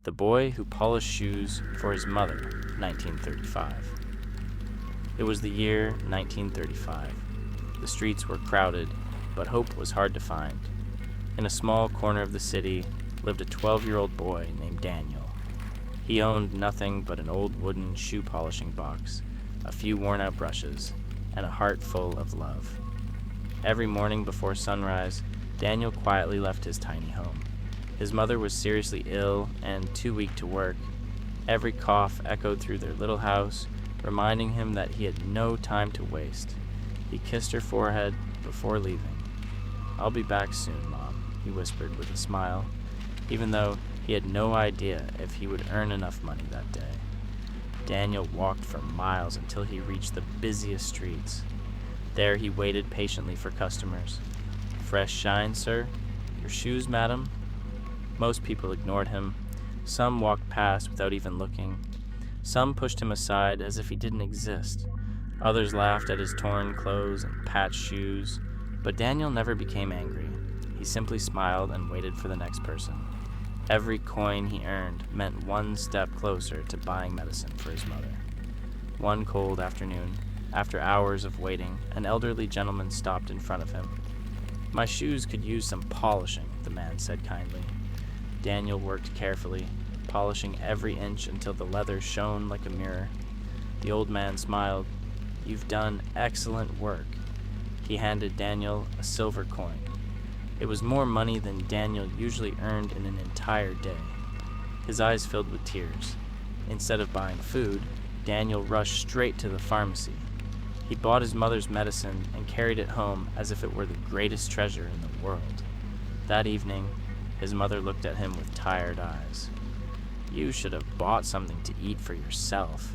The Boy Who Polished Shoes for His Mother, 1935. It was the year 1935. The streets were crowded, but hope was hard to find. In a small corner of the city lived a 12-year-old boy named Daniel. He owned nothing but an old wooden shoe polishing box, a few worn-out brushes, and a heart full of love. Every morning before sunrise, Daniel quietly left his tiny home. His mother was seriously ill and too weak to work. Every cough echoed through their little house, reminding him that he had no time to waste. He kissed her forehead before leaving. "I'll be back soon, Mom," he whispered with a smile, even though he had no idea if he would earn enough money that day. Daniel walked for miles until he reached the busiest streets. There he waited patiently for customers. "Fresh shine, sir? Your shoes, madam?" Most people ignored him. Some walked past without even looking. Some pushed him aside as if he didn't exist. Others laughed at his torn clothes and patched shoes. But Daniel never became angry. He simply smiled and waited for the next person. Every coin he earned meant one step closer to buying medicine for his mother. One cold afternoon, after hours of waiting, an elderly gentleman stopped in front of him. "My shoes could use some polishing," the man said kindly. Daniel worked carefully, polishing every inch until the leather shone like a mirror. The old man smiled. "You've done excellent work." He handed Daniel a silver coin. It was more money than Daniel usually earned in an entire day. His eyes filled with tears. Instead of buying food, Daniel rushed straight to the pharmacy. He bought his mother's medicine and carried it home as if it were the greatest treasure in the world. That evening, his mother looked at him with tired eyes. "You should have bought something to eat for yourself."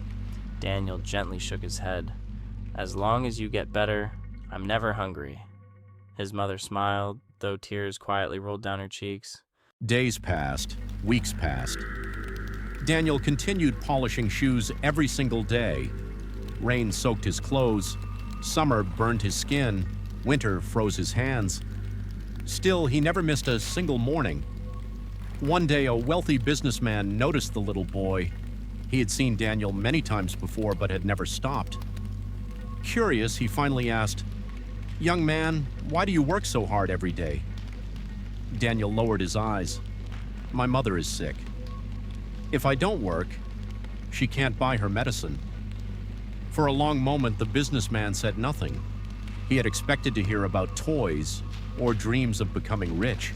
Daniel gently shook his head. "As long as you get better, I'm never hungry." His mother smiled, though tears quietly rolled down her cheeks. Days passed, weeks passed. Daniel continued polishing shoes every single day. Rain soaked his clothes, summer burned his skin, winter froze his hands. Still, he never missed a single morning. One day, a wealthy businessman noticed the little boy. He had seen Daniel many times before, but had never stopped. Curious, he finally asked, "Young man, why do you work so hard every day?" Daniel lowered his eyes. "My mother is sick. If I don't work, she can't buy her medicine." For a long moment, the businessman said nothing. He had expected to hear about toys or dreams of becoming rich.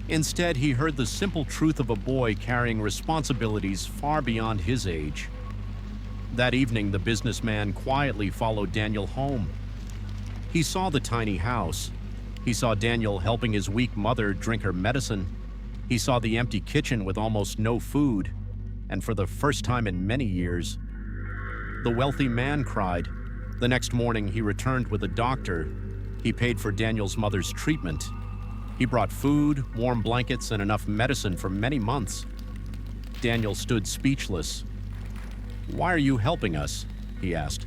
Instead, he heard the simple truth of a boy carrying responsibilities far beyond his age. That evening, the businessman quietly followed Daniel home. He saw the tiny house. He saw Daniel helping his weak mother drink her medicine. He saw the empty kitchen with almost no food. And for the first time in many years, the wealthy man cried. The next morning, he returned with a doctor. He paid for Daniel's mother's treatment. He brought food, warm blankets, and enough medicine for many months. Daniel stood speechless. "Why are you helping us?" he asked.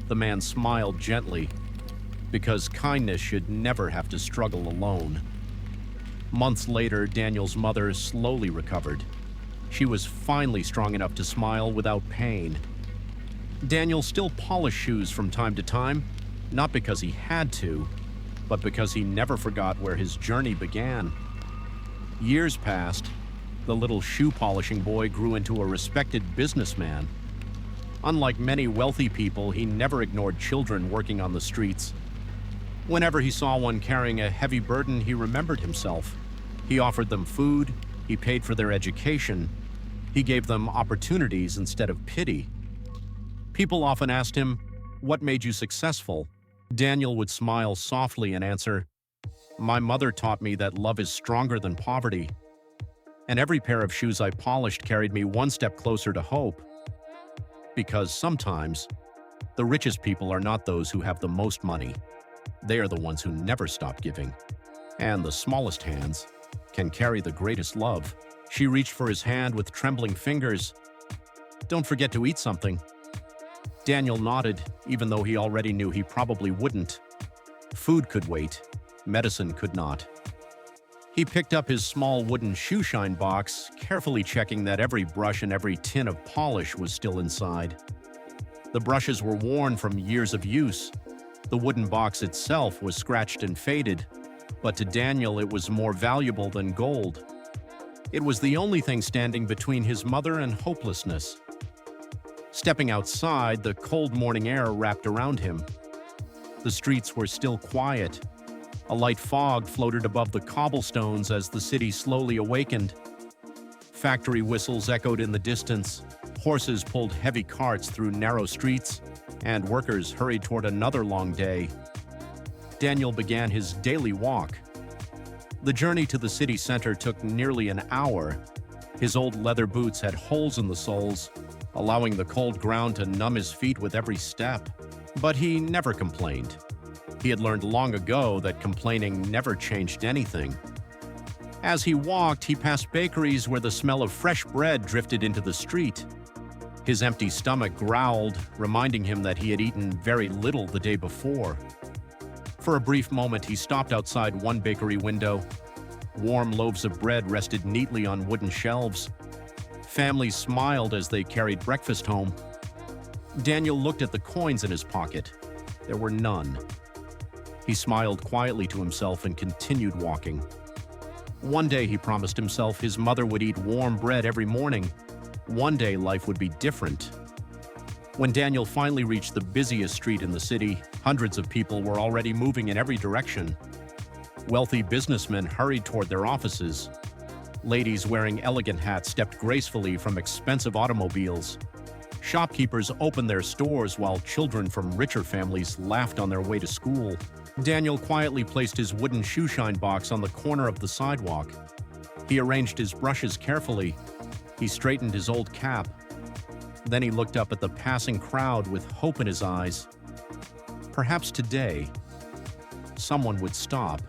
The man smiled gently. "Because kindness should never have to struggle alone." Months later, Daniel's mother slowly recovered. She was finally strong enough to smile without pain. Daniel still polished shoes from time to time, not because he had to, but because he never forgot where his journey began. Years passed. The little shoe polishing boy grew into a respected businessman. Unlike many wealthy people, he never ignored children working on the streets. Whenever he saw one carrying a heavy burden, he remembered himself. He offered them food, he paid for their education, he gave them opportunities instead of pity. People often asked him, "What made you successful?" Daniel would smile softly and answer, "My mother taught me that love is stronger than poverty. And every pair of shoes I polished carried me one step closer to hope." Because sometimes, the richest people are not those who have the most money. They are the ones who never stop giving. And the smallest hands can carry the greatest love. She reached for his hand with trembling fingers. "Don't forget to eat something." Daniel nodded, even though he already knew he probably wouldn't. Food could wait. Medicine could not. He picked up his small wooden shoe shine box, carefully checking that every brush and every tin of polish was still inside. The brushes were worn from years of use. The wooden box itself was scratched and faded, but to Daniel it was more valuable than gold. It was the only thing standing between his mother and hopelessness. Stepping outside, the cold morning air wrapped around him. The streets were still quiet. A light fog floated above the cobblestones as the city slowly awakened. Factory whistles echoed in the distance, horses pulled heavy carts through narrow streets, and workers hurried toward another long day. Daniel began his daily walk. The journey to the city center took nearly an hour. His old leather boots had holes in the soles, allowing the cold ground to numb his feet with every step. But he never complained. He had learned long ago that complaining never changed anything. As he walked, he passed bakeries where the smell of fresh bread drifted into the street. His empty stomach growled, reminding him that he had eaten very little the day before. For a brief moment, he stopped outside one bakery window. Warm loaves of bread rested neatly on wooden shelves. Families smiled as they carried breakfast home. Daniel looked at the coins in his pocket. There were none. He smiled quietly to himself and continued walking. One day, he promised himself, his mother would eat warm bread every morning. One day, life would be different. When Daniel finally reached the busiest street in the city, hundreds of people were already moving in every direction. Wealthy businessmen hurried toward their offices. Ladies wearing elegant hats stepped gracefully from expensive automobiles. Shopkeepers opened their stores while children from richer families laughed on their way to school. Daniel quietly placed his wooden shoe shine box on the corner of the sidewalk. He arranged his brushes carefully. He straightened his old cap. Then he looked up at the passing crowd with hope in his eyes. Perhaps today, someone would stop